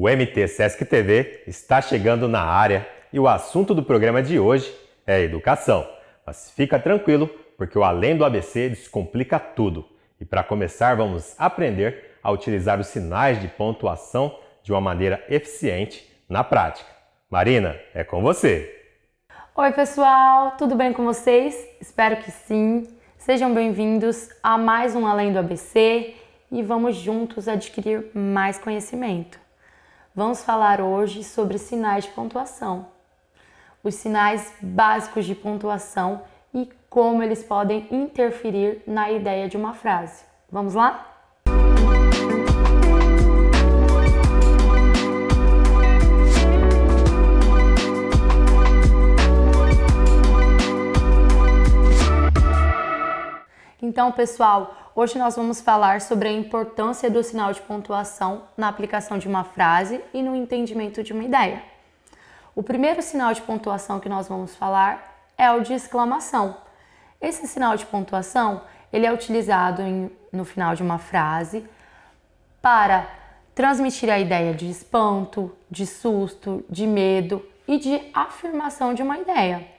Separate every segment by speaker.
Speaker 1: O MT Sesc TV está chegando na área e o assunto do programa de hoje é educação. Mas fica tranquilo, porque o Além do ABC descomplica tudo. E para começar, vamos aprender a utilizar os sinais de pontuação de uma maneira eficiente na prática. Marina, é com você!
Speaker 2: Oi pessoal, tudo bem com vocês? Espero que sim. Sejam bem-vindos a mais um Além do ABC e vamos juntos adquirir mais conhecimento. Vamos falar hoje sobre sinais de pontuação, os sinais básicos de pontuação e como eles podem interferir na ideia de uma frase. Vamos lá? Então, pessoal, hoje nós vamos falar sobre a importância do sinal de pontuação na aplicação de uma frase e no entendimento de uma ideia. O primeiro sinal de pontuação que nós vamos falar é o de exclamação. Esse sinal de pontuação, ele é utilizado no final de uma frase para transmitir a ideia de espanto, de susto, de medo e de afirmação de uma ideia.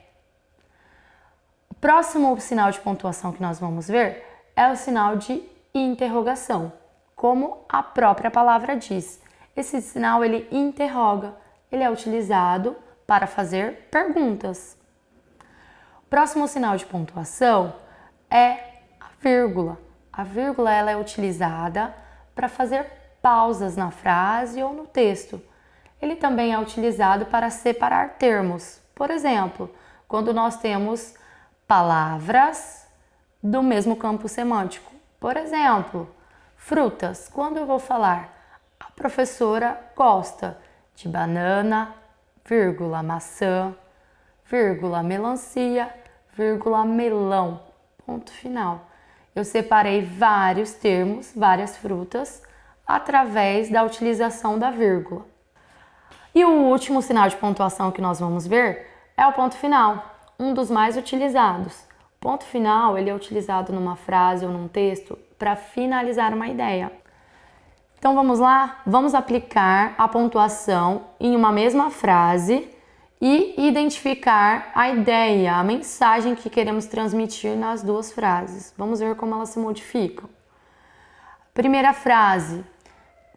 Speaker 2: O próximo sinal de pontuação que nós vamos ver é o sinal de interrogação, como a própria palavra diz. Esse sinal ele interroga, ele é utilizado para fazer perguntas. O próximo sinal de pontuação é a vírgula. A vírgula ela é utilizada para fazer pausas na frase ou no texto. Ele também é utilizado para separar termos. Por exemplo, quando nós temos palavras do mesmo campo semântico. Por exemplo, frutas. Quando eu vou falar a professora gosta de banana, vírgula, maçã, vírgula, melancia, vírgula, melão. Ponto final. Eu separei vários termos, várias frutas, através da utilização da vírgula. E o último sinal de pontuação que nós vamos ver é o ponto final, um dos mais utilizados. O ponto final ele é utilizado numa frase ou num texto para finalizar uma ideia. Então vamos lá? Vamos aplicar a pontuação em uma mesma frase e identificar a ideia, a mensagem que queremos transmitir nas duas frases. Vamos ver como elas se modificam. Primeira frase,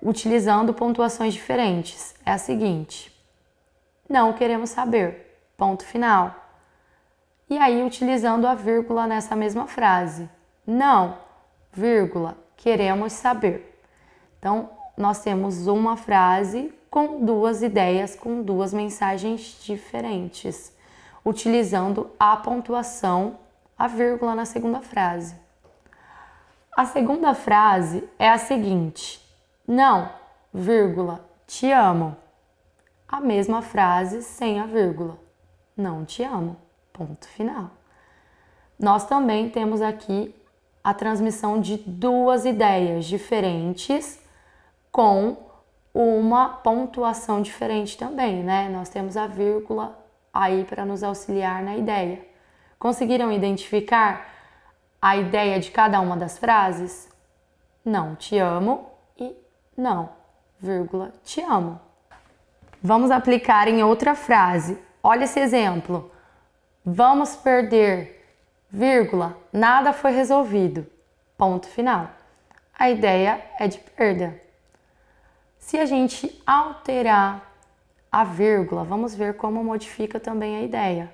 Speaker 2: utilizando pontuações diferentes, é a seguinte: não queremos saber, ponto final. E aí, utilizando a vírgula nessa mesma frase. Não, vírgula, queremos saber. Então, nós temos uma frase com duas ideias, com duas mensagens diferentes, utilizando a pontuação, a vírgula na segunda frase. A segunda frase é a seguinte: não, vírgula, te amo. A mesma frase sem a vírgula. Não te amo. Ponto final. Nós também temos aqui a transmissão de duas ideias diferentes com uma pontuação diferente também, né? Nós temos a vírgula aí para nos auxiliar na ideia. Conseguiram identificar a ideia de cada uma das frases? Não te amo e não, vírgula, te amo. Vamos aplicar em outra frase. Olha esse exemplo. Vamos perder, vírgula, nada foi resolvido, ponto final. A ideia é de perda. Se a gente alterar a vírgula, vamos ver como modifica também a ideia.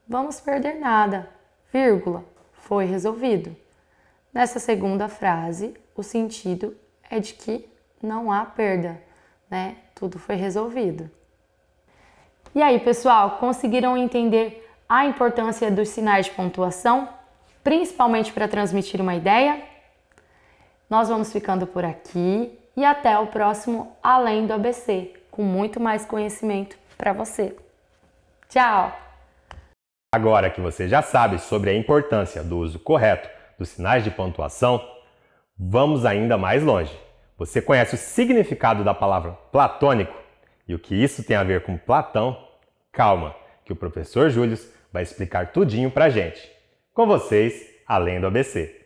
Speaker 2: Vamos perder nada, vírgula, foi resolvido. Nessa segunda frase, o sentido é de que não há perda, né? Tudo foi resolvido. E aí, pessoal, conseguiram entender a importância dos sinais de pontuação, principalmente para transmitir uma ideia? Nós vamos ficando por aqui e até o próximo Além do ABC, com muito mais conhecimento para você. Tchau!
Speaker 1: Agora que você já sabe sobre a importância do uso correto dos sinais de pontuação, vamos ainda mais longe. Você conhece o significado da palavra platônico e o que isso tem a ver com Platão? Calma, que o professor Júlio vai explicar tudinho pra gente. Com vocês, Além do ABC.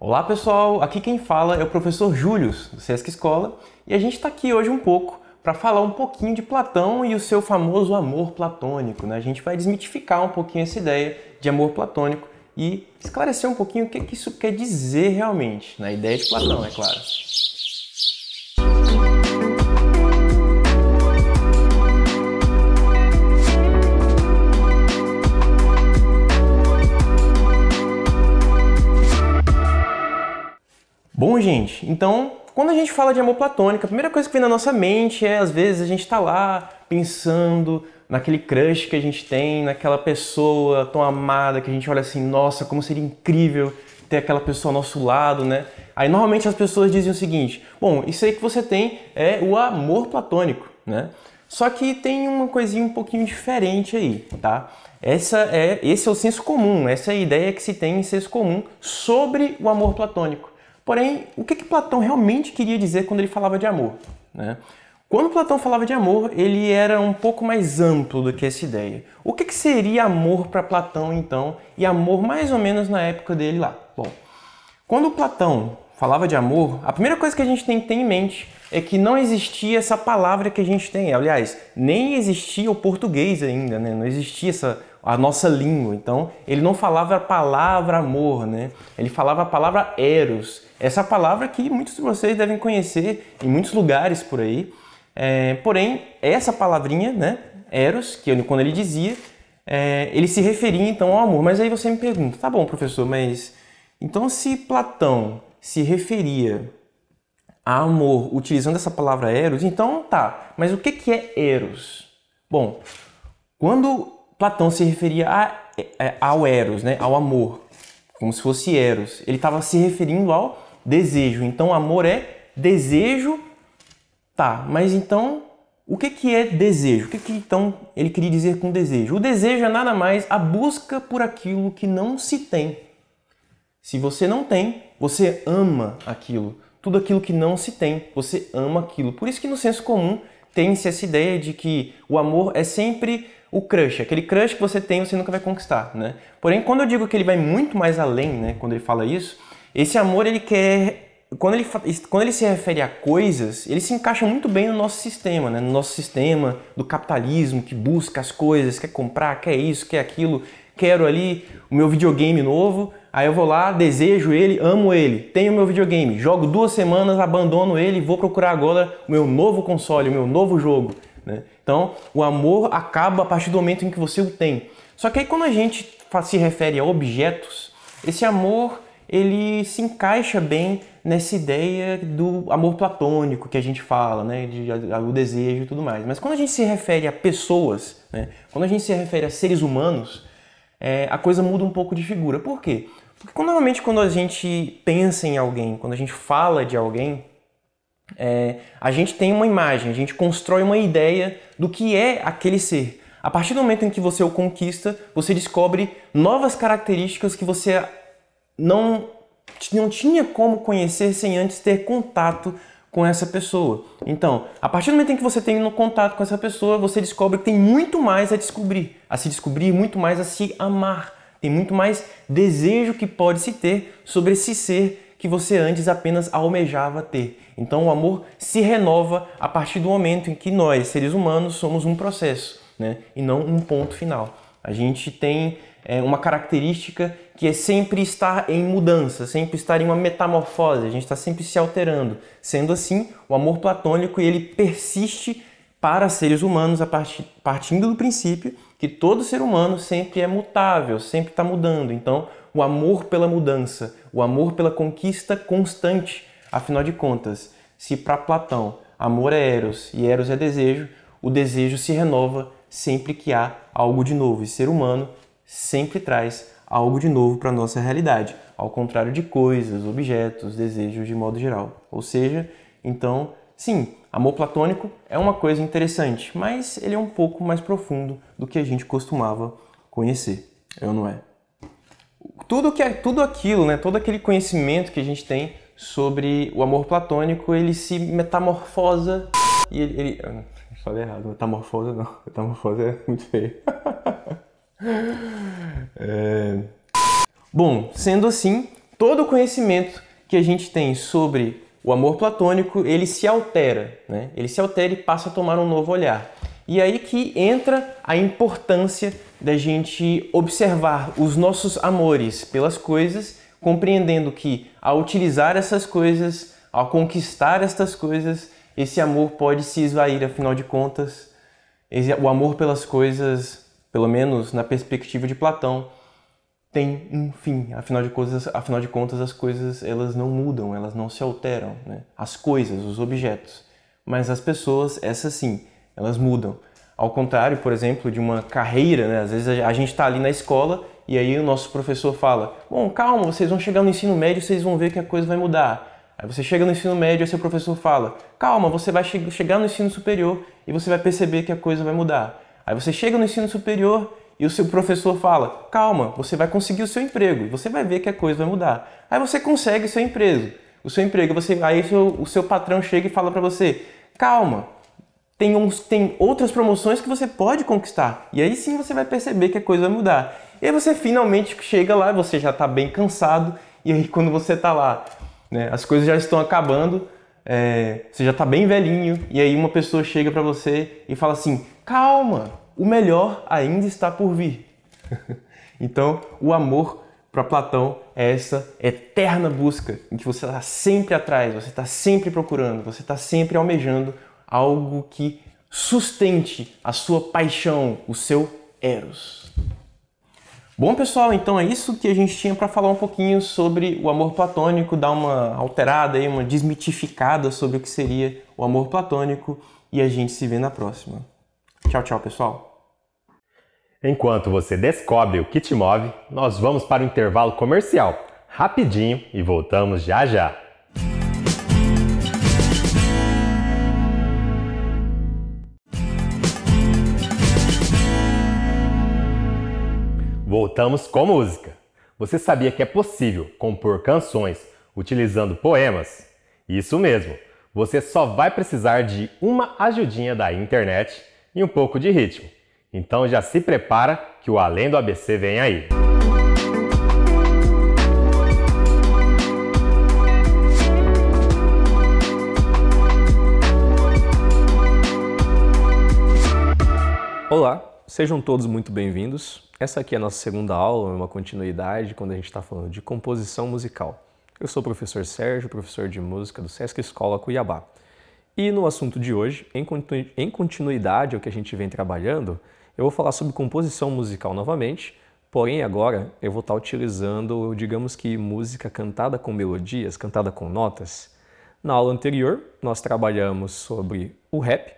Speaker 3: Olá pessoal, aqui quem fala é o professor Júlio, do Sesc Escola, e a gente está aqui hoje um pouco para falar um pouquinho de Platão e o seu famoso amor platônico, né? A gente vai desmitificar um pouquinho essa ideia de amor platônico e esclarecer um pouquinho o que isso quer dizer realmente, na ideia de Platão, é claro. Bom, gente, então, quando a gente fala de amor platônico, a primeira coisa que vem na nossa mente é, às vezes, a gente tá lá pensando naquele crush que a gente tem, naquela pessoa tão amada que a gente olha assim, nossa, como seria incrível ter aquela pessoa ao nosso lado, né? Aí, normalmente, as pessoas dizem o seguinte, bom, isso aí que você tem é o amor platônico, né? Só que tem uma coisinha um pouquinho diferente aí, tá? Esse é o senso comum, essa é a ideia que se tem em senso comum sobre o amor platônico. Porém, o que Platão realmente queria dizer quando ele falava de amor, né? Quando Platão falava de amor, ele era um pouco mais amplo do que essa ideia. O que seria amor para Platão, então, e amor mais ou menos na época dele lá? Bom, quando Platão falava de amor, a primeira coisa que a gente tem que ter em mente é que não existia essa palavra que a gente tem. Aliás, nem existia o português ainda, né? Não existia a nossa língua. Então, ele não falava a palavra amor, né? Ele falava a palavra eros. Essa palavra que muitos de vocês devem conhecer em muitos lugares por aí. Porém, essa palavrinha, né, eros, que quando ele dizia, ele se referia então ao amor. Mas aí você me pergunta, tá bom, professor, mas então se Platão se referia a amor utilizando essa palavra eros, então tá, mas o que é eros? Bom, quando Platão se referia ao eros, né, ao amor, como se fosse eros, ele estava se referindo ao desejo. Então, amor é desejo, tá, mas então, o que é desejo? O que então ele queria dizer com desejo? O desejo é nada mais a busca por aquilo que não se tem. Se você não tem, você ama aquilo. Tudo aquilo que não se tem, você ama aquilo. Por isso que no senso comum tem-se essa ideia de que o amor é sempre o crush. Aquele crush que você tem, você nunca vai conquistar, né? Porém, quando eu digo que ele vai muito mais além, né, quando ele fala isso, esse amor, ele quer... Quando ele se refere a coisas, ele se encaixa muito bem no nosso sistema, né? No nosso sistema do capitalismo, que busca as coisas, quer comprar, quer isso, quer aquilo, quero ali o meu videogame novo, aí eu vou lá, desejo ele, amo ele, tenho o meu videogame, jogo 2 semanas, abandono ele e vou procurar agora o meu novo console, o meu novo jogo, né? Então, o amor acaba a partir do momento em que você o tem. Só que aí quando a gente se refere a objetos, esse amor, ele se encaixa bem nessa ideia do amor platônico que a gente fala, né, o desejo e tudo mais. Mas quando a gente se refere a pessoas, né, quando a gente se refere a seres humanos, a coisa muda um pouco de figura. Por quê? Porque normalmente quando a gente pensa em alguém, quando a gente fala de alguém, a gente tem uma imagem, a gente constrói uma ideia do que é aquele ser. A partir do momento em que você o conquista, você descobre novas características que você não tinha como conhecer sem antes ter contato com essa pessoa. Então, a partir do momento em que você tem contato com essa pessoa, você descobre que tem muito mais a se descobrir, muito mais a se amar. Tem muito mais desejo que pode se ter sobre esse ser que você antes apenas almejava ter. Então, o amor se renova a partir do momento em que nós, seres humanos, somos um processo, né? E não um ponto final. A gente tem uma característica que é sempre estar em mudança, sempre estar em uma metamorfose, a gente está sempre se alterando. Sendo assim, o amor platônico ele persiste para seres humanos partindo do princípio que todo ser humano sempre é mutável, sempre está mudando. Então, o amor pela mudança, o amor pela conquista constante, afinal de contas, se para Platão amor é eros e eros é desejo, o desejo se renova sempre que há algo de novo. E ser humano sempre traz algo de novo para a nossa realidade, ao contrário de coisas, objetos, desejos de modo geral. Ou seja, então, sim, amor platônico é uma coisa interessante, mas ele é um pouco mais profundo do que a gente costumava conhecer, não é? Tudo aquilo, né, todo aquele conhecimento que a gente tem sobre o amor platônico, ele se metamorfosa e falei errado, metamorfosa não, metamorfosa é muito feio. Bom, sendo assim, todo o conhecimento que a gente tem sobre o amor platônico, ele se altera, né? Ele se altera e passa a tomar um novo olhar. E aí que entra a importância da gente observar os nossos amores pelas coisas, compreendendo que ao utilizar essas coisas, ao conquistar estas coisas, esse amor pode se esvair, afinal de contas. O amor pelas coisas, pelo menos na perspectiva de Platão, tem um fim. Afinal de contas, as coisas elas não mudam, elas não se alteram, né? As coisas, os objetos. Mas as pessoas, essas sim, elas mudam. Ao contrário, por exemplo, de uma carreira, né? Às vezes a gente está ali na escola e aí o nosso professor fala: bom, calma, vocês vão chegar no ensino médio e vocês vão ver que a coisa vai mudar. Aí você chega no ensino médio e seu professor fala: calma, você vai chegar no ensino superior e você vai perceber que a coisa vai mudar. Aí você chega no ensino superior e o seu professor fala: calma, você vai conseguir o seu emprego e você vai ver que a coisa vai mudar. Aí você consegue o seu emprego. Aí o seu patrão chega e fala para você: calma, tem outras promoções que você pode conquistar. E aí sim você vai perceber que a coisa vai mudar. E aí você finalmente chega lá, você já está bem cansado, e aí quando você está lá, né, as coisas já estão acabando, você já está bem velhinho, e aí uma pessoa chega para você e fala assim: calma, o melhor ainda está por vir. Então, o amor para Platão é essa eterna busca em que você está sempre atrás, você está sempre procurando, você está sempre almejando algo que sustente a sua paixão, o seu eros. Bom, pessoal, então é isso que a gente tinha para falar um pouquinho sobre o amor platônico, dar uma alterada, uma desmitificada sobre o que seria o amor platônico, e a gente se vê na próxima. Tchau, tchau, pessoal.
Speaker 1: Enquanto você descobre o que te move, nós vamos para o intervalo comercial, rapidinho, e voltamos já já. Voltamos com música. Você sabia que é possível compor canções utilizando poemas? Isso mesmo, você só vai precisar de uma ajudinha da internet e um pouco de ritmo. Então já se prepara que o Além do ABC vem aí.
Speaker 4: Olá, sejam todos muito bem-vindos. Essa aqui é a nossa segunda aula, é uma continuidade quando a gente está falando de composição musical. Eu sou o professor Sérgio, professor de música do Sesc Escola Cuiabá. E no assunto de hoje, em continuidade ao que a gente vem trabalhando, eu vou falar sobre composição musical novamente, porém agora eu vou estar utilizando, digamos que, música cantada com melodias, cantada com notas. Na aula anterior, nós trabalhamos sobre o rap,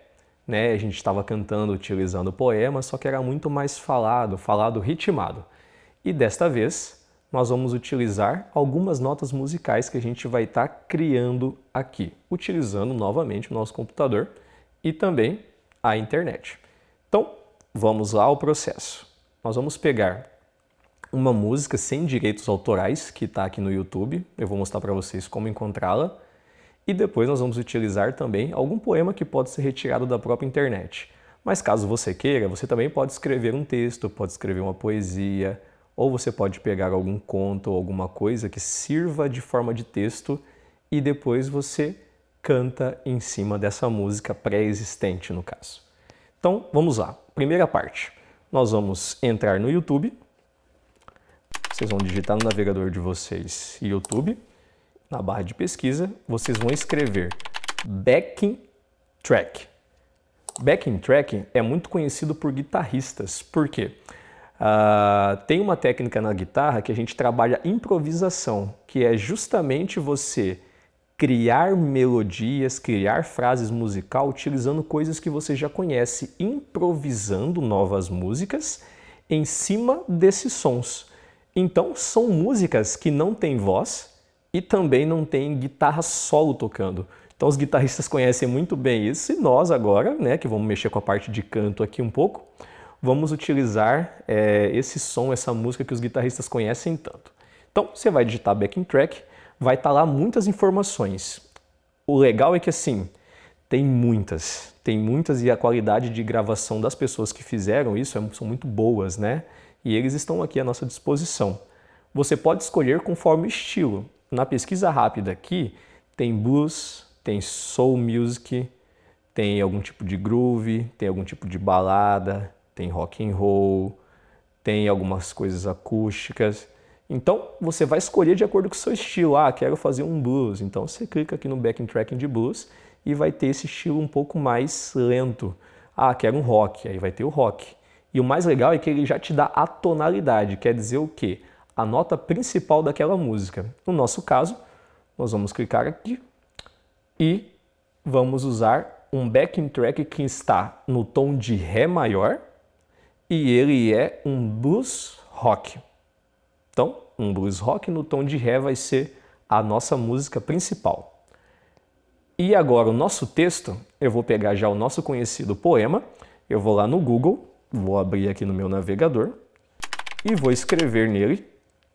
Speaker 4: né? A gente estava cantando utilizando poemas, só que era muito mais falado ritmado. E desta vez, nós vamos utilizar algumas notas musicais que a gente vai estar criando aqui, utilizando novamente o nosso computador e também a internet. Então, vamos lá ao processo. Nós vamos pegar uma música sem direitos autorais, que está aqui no YouTube. Eu vou mostrar para vocês como encontrá-la. E depois nós vamos utilizar também algum poema que pode ser retirado da própria internet. Mas caso você queira, você também pode escrever um texto, pode escrever uma poesia, ou você pode pegar algum conto ou alguma coisa que sirva de forma de texto e depois você canta em cima dessa música pré-existente, no caso. Então, vamos lá. Primeira parte. Nós vamos entrar no YouTube. Vocês vão digitar no navegador de vocês YouTube. Na barra de pesquisa, vocês vão escrever backing track. Backing track é muito conhecido por guitarristas. Por quê? Tem uma técnica na guitarra que a gente trabalha improvisação, que é justamente você criar melodias, criar frases musicais utilizando coisas que você já conhece, improvisando novas músicas em cima desses sons. Então, são músicas que não têm voz e também não tem guitarra solo tocando. Então os guitarristas conhecem muito bem isso e nós agora, né, que vamos mexer com a parte de canto aqui um pouco, vamos utilizar esse som, essa música que os guitarristas conhecem tanto. Então você vai digitar backing track, vai estar lá muitas informações. O legal é que assim, tem muitas e a qualidade de gravação das pessoas que fizeram isso são muito boas, né? E eles estão aqui à nossa disposição. você pode escolher conforme o estilo. Na pesquisa rápida aqui, tem blues, tem soul music, tem algum tipo de groove, tem algum tipo de balada, tem rock and roll, tem algumas coisas acústicas. Então, você vai escolher de acordo com o seu estilo. Ah, quero fazer um blues. Então, você clica aqui no backing tracking de blues e vai ter esse estilo um pouco mais lento. Ah, quero um rock. Aí vai ter o rock. E o mais legal é que ele já te dá a tonalidade. Quer dizer o quê? A nota principal daquela música. No nosso caso, nós vamos clicar aqui e vamos usar um backing track que está no tom de Ré maior e ele é um blues rock. Então, um blues rock no tom de Ré vai ser a nossa música principal. E agora o nosso texto, eu vou pegar já o nosso conhecido poema, eu vou lá no Google, vou abrir aqui no meu navegador e vou escrever nele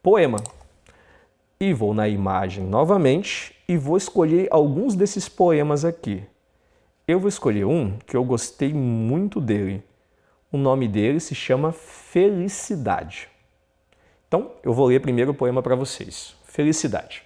Speaker 4: poema. E vou na imagem novamente e vou escolher alguns desses poemas aqui. Eu vou escolher um que eu gostei muito dele. O nome dele se chama Felicidade. Então, eu vou ler primeiro o poema para vocês. Felicidade.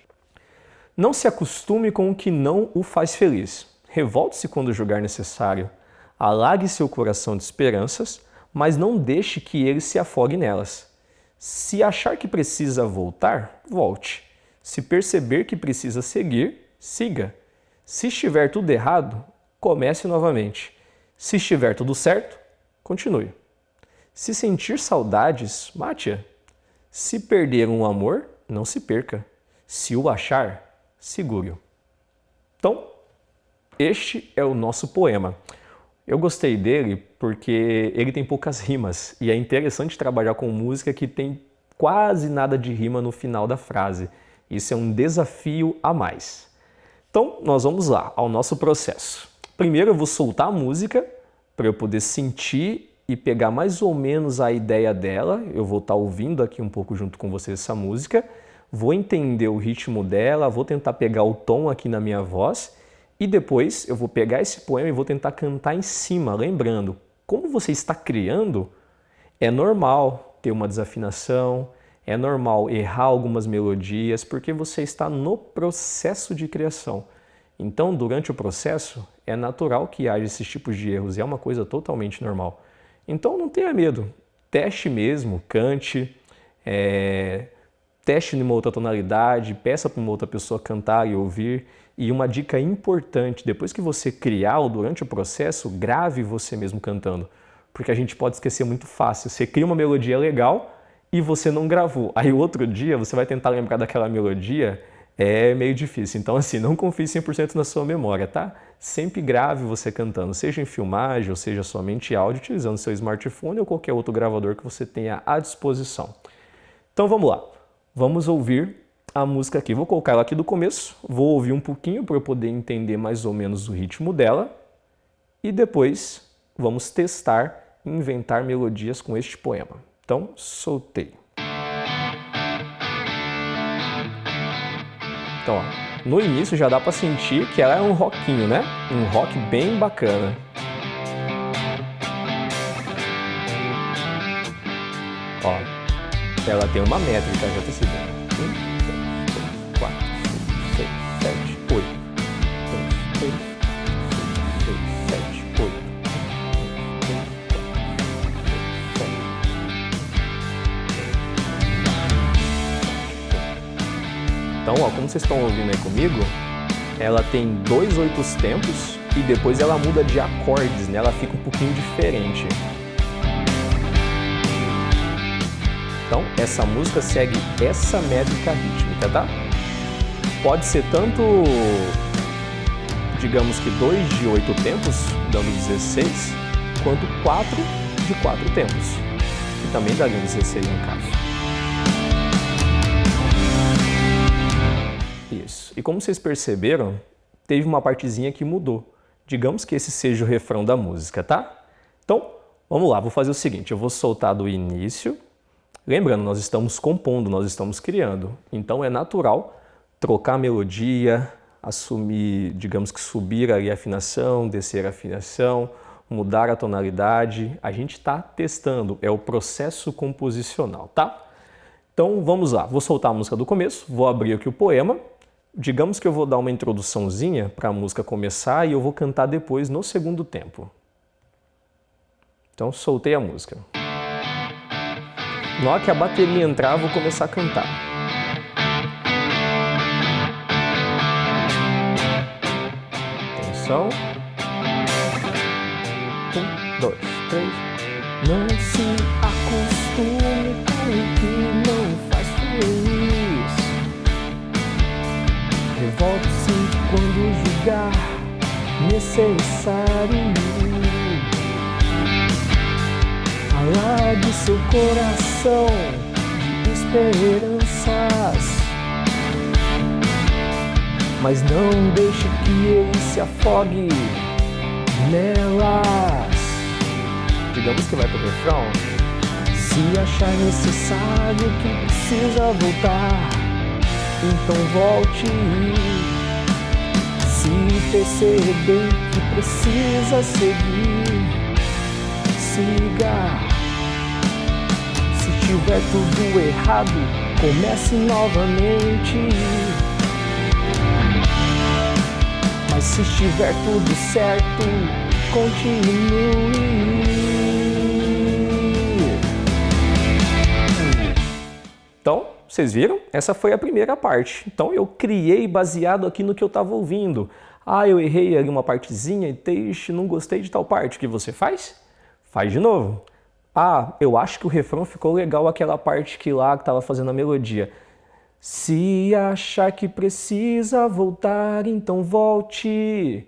Speaker 4: Não se acostume com o que não o faz feliz. Revolte-se quando julgar necessário. Alague seu coração de esperanças, mas não deixe que ele se afogue nelas. Se achar que precisa voltar, volte. Se perceber que precisa seguir, siga. Se estiver tudo errado, comece novamente. Se estiver tudo certo, continue. Se sentir saudades, mate-a. Se perder um amor, não se perca. Se o achar, segure-o. Então, este é o nosso poema. Eu gostei dele porque ele tem poucas rimas e é interessante trabalhar com música que tem quase nada de rima no final da frase. Isso é um desafio a mais. Então, nós vamos lá ao nosso processo. Primeiro eu vou soltar a música para eu poder sentir e pegar mais ou menos a ideia dela. Eu vou estar ouvindo aqui um pouco junto com vocês essa música, vou entender o ritmo dela, vou tentar pegar o tom aqui na minha voz e depois eu vou pegar esse poema e vou tentar cantar em cima. Lembrando, como você está criando, é normal ter uma desafinação, é normal errar algumas melodias, porque você está no processo de criação. Então, durante o processo, é natural que haja esses tipos de erros, e é uma coisa totalmente normal. Então, não tenha medo, teste mesmo, cante, teste numa outra tonalidade, peça para uma outra pessoa cantar e ouvir. E uma dica importante, depois que você criar ou durante o processo, grave você mesmo cantando, porque a gente pode esquecer muito fácil. Você cria uma melodia legal e você não gravou. Aí outro dia você vai tentar lembrar daquela melodia, é meio difícil. Então assim, não confie 100% na sua memória, tá? Sempre grave você cantando, seja em filmagem ou seja somente áudio, utilizando seu smartphone ou qualquer outro gravador que você tenha à disposição. Então vamos lá, vamos ouvir a música aqui. Vou colocar ela aqui do começo, vou ouvir um pouquinho para eu poder entender mais ou menos o ritmo dela e depois vamos testar e inventar melodias com este poema. Então, soltei. Então, ó, no início já dá para sentir que ela é um rockinho, né? Um rock bem bacana. Ó, ela tem uma métrica, já tá se vendo. 1, 2, 3, 4, 5, 6, 7, 8. 1, 2, 3, 7, 8. Então, ó, como vocês estão ouvindo aí comigo, ela tem 2 oitavos tempos e depois ela muda de acordes, né? Ela fica um pouquinho diferente. Então, essa música segue essa métrica rítmica, tá? Pode ser tanto, digamos que 2 de 8 tempos, dando 16, quanto 4 de 4 tempos, que também daria 16 no caso. Isso. E como vocês perceberam, teve uma partezinha que mudou. Digamos que esse seja o refrão da música, tá? Então, vamos lá, vou fazer o seguinte, eu vou soltar do início. Lembrando, nós estamos compondo, nós estamos criando. Então é natural trocar a melodia, assumir, digamos que subir ali a afinação, descer a afinação, mudar a tonalidade. A gente está testando, é o processo composicional, tá? Então vamos lá, vou soltar a música do começo, vou abrir aqui o poema. Digamos que eu vou dar uma introduçãozinha para a música começar e eu vou cantar depois no segundo tempo. Então soltei a música. Na hora que a bateria entrar, eu vou começar a cantar. Atenção. 1, 2, 3. Não se acostume com o que não faz feliz. Revolte-se quando julgar necessário. Alargue seu coração de esperanças, mas não deixe que ele se afogue nelas. Digamos que vai pro refrão. Se achar necessário que precisa voltar, então volte. Se perceber que precisa seguir, siga. Se tiver tudo errado, comece novamente. Mas se estiver tudo certo, continue. Então, vocês viram? Essa foi a primeira parte. Então eu criei baseado aqui no que eu estava ouvindo. Ah, eu errei ali uma partezinha e não gostei de tal parte. O que você faz? Faz de novo. Ah, eu acho que o refrão ficou legal aquela parte que lá que estava fazendo a melodia. Se achar que precisa voltar, então volte.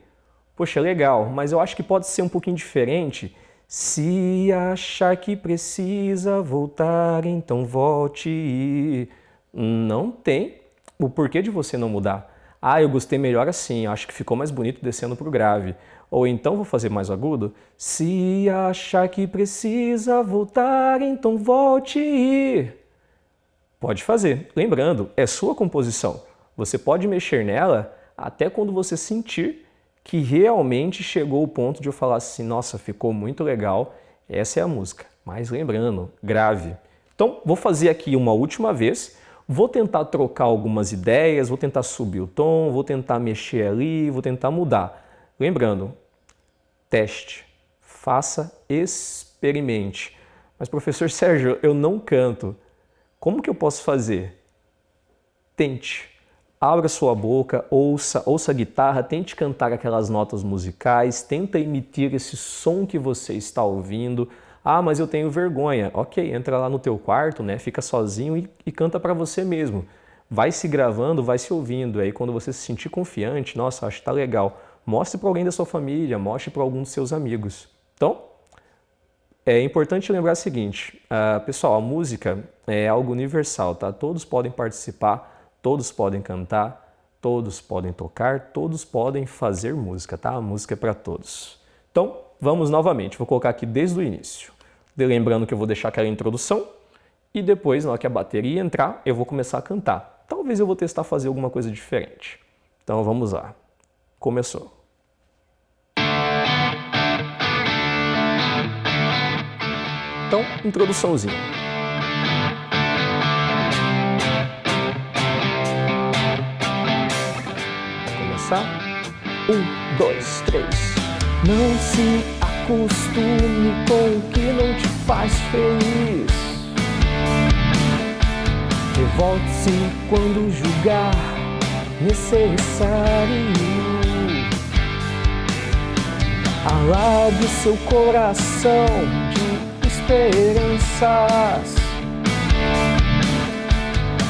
Speaker 4: Poxa, legal, mas eu acho que pode ser um pouquinho diferente. Se achar que precisa voltar, então volte. Não tem o porquê de você não mudar. Ah, eu gostei melhor assim, acho que ficou mais bonito descendo para o grave. Ou então vou fazer mais agudo. Se achar que precisa voltar, então volte. Pode fazer. Lembrando, é sua composição. Você pode mexer nela até quando você sentir que realmente chegou o ponto de eu falar assim, nossa, ficou muito legal, essa é a música. Mas lembrando, grave. Então, vou fazer aqui uma última vez, vou tentar trocar algumas ideias, vou tentar subir o tom, vou tentar mexer ali, vou tentar mudar. Lembrando, teste, faça, experimente. Mas, professor Sérgio, eu não canto. Como que eu posso fazer? Tente. Abra sua boca, ouça a guitarra, tente cantar aquelas notas musicais, tenta emitir esse som que você está ouvindo. Ah, mas eu tenho vergonha. Ok, entra lá no teu quarto, né? Fica sozinho e canta para você mesmo. Vai se gravando, vai se ouvindo. Aí quando você se sentir confiante, nossa, acho que tá legal. Mostre para alguém da sua família, mostre para algum dos seus amigos. Então, é importante lembrar o seguinte, pessoal, a música é algo universal, tá? Todos podem participar, todos podem cantar, todos podem tocar, todos podem fazer música, tá? A música é para todos. Então, vamos novamente, vou colocar aqui desde o início. Lembrando que eu vou deixar aquela introdução e depois, na hora que a bateria entrar, eu vou começar a cantar. Talvez eu vou testar fazer alguma coisa diferente. Então, vamos lá. Começou. Então, introduçãozinha. Vou começar. 1, 2, 3. Não se acostume com o que não te faz feliz. Revolte-se quando julgar necessário. Alargue seu coração de esperanças,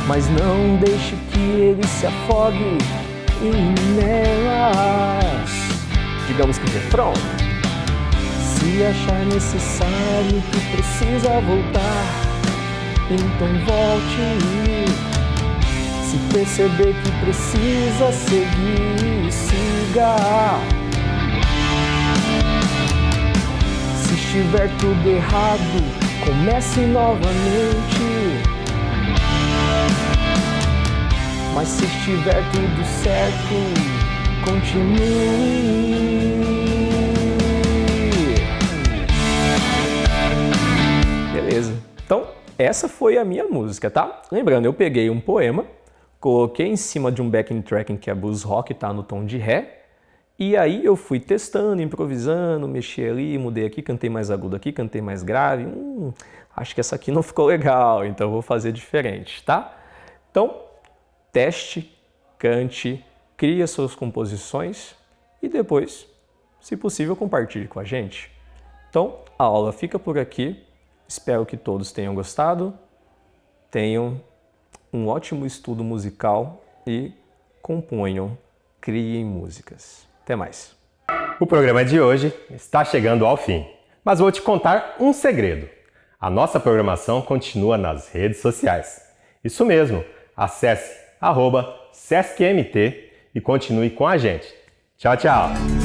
Speaker 4: mas não deixe que ele se afogue nelas. Digamos que refrão. Se achar necessário que precisa voltar, então volte. Se perceber que precisa seguir, siga. Se estiver tudo errado, comece novamente. Mas se estiver tudo certo, continue. Beleza. Então, essa foi a minha música, tá? Lembrando, eu peguei um poema, coloquei em cima de um backing tracking que é blues rock, tá no tom de ré, e aí eu fui testando, improvisando, mexi ali, mudei aqui, cantei mais agudo aqui, cantei mais grave. Acho que essa aqui não ficou legal, então eu vou fazer diferente, tá? Então, teste, cante, crie as suas composições e depois, se possível, compartilhe com a gente. Então, a aula fica por aqui. Espero que todos tenham gostado, tenham um ótimo estudo musical e componham, criem músicas. Até mais.
Speaker 1: O programa de hoje está chegando ao fim, mas vou te contar um segredo. A nossa programação continua nas redes sociais. Isso mesmo, acesse @SescMT e continue com a gente. Tchau, tchau!